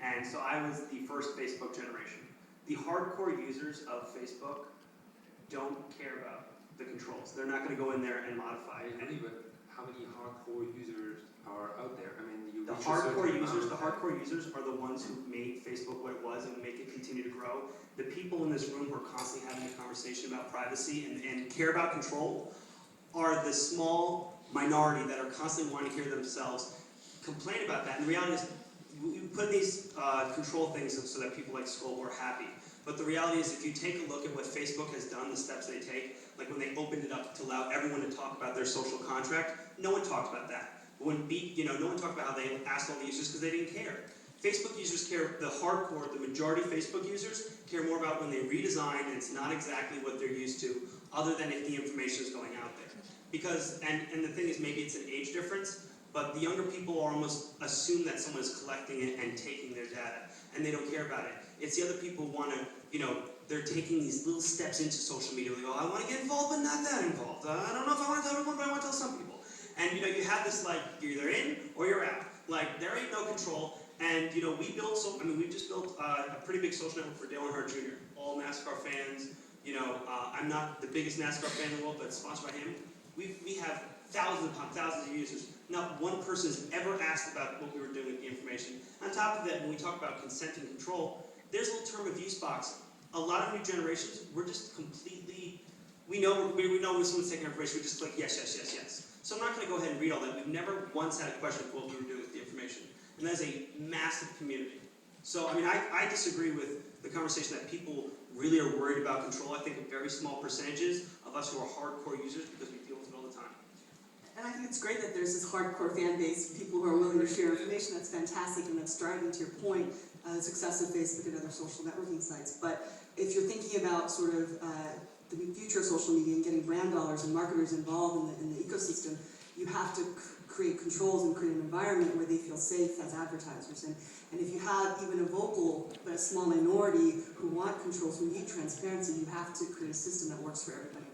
And so I was the first Facebook generation. The hardcore users of Facebook don't care about the controls. They're not going to go in there and modify it. But how many hardcore users are out there? I mean, you The reach a certain hardcore amount. users are the ones who made Facebook what it was and make it continue to grow. The people in this room who are constantly having a conversation about privacy and care about control are the small minority that are constantly wanting to hear themselves complain about that. And the reality is, we put these control things so that people like Skull are happy. But the reality is, if you take a look at what Facebook has done, the steps they take, like when they opened it up to allow everyone to talk about their social contract, no one talked about that. When no one talked about how they asked all the users because they didn't care. Facebook users care, the hardcore, the majority of Facebook users care more about when they redesign and it's not exactly what they're used to, other than if the information is going out there. Because, and the thing is, maybe it's an age difference, but the younger people almost assume that someone is collecting it and taking their data, and they don't care about it. It's the other people who want to, they're taking these little steps into social media. They go, I want to get involved, but not that involved. I don't know if I want to tell everyone, but I want to tell some people. And you have this you're either in or you're out. Like there ain't no control. And we just built a pretty big social network for Dale Earnhardt Jr. All NASCAR fans. I'm not the biggest NASCAR fan in the world, but sponsored by him. We have thousands of users. Not one person has ever asked about what we were doing with the information. On top of that, when we talk about consent and control, there's a little term of use box. A lot of new generations, we're just completely, we know when someone's taking information, we just click yes, yes, yes, yes. So I'm not going to go ahead and read all that. We've never once had a question of what we were doing with the information. And that is a massive community. So, I disagree with the conversation that people really are worried about control. I think a very small percentages of us who are hardcore users because we deal with it all the time. And I think it's great that there's this hardcore fan base, people who are willing to share information. That's fantastic, and that's driving, to your point, the success of Facebook and other social networking sites. But if you're thinking about sort of the future of social media and getting brand dollars and marketers involved in the ecosystem, you have to create controls and create an environment where they feel safe as advertisers. And if you have even a vocal but a small minority who want controls, who need transparency, you have to create a system that works for everybody.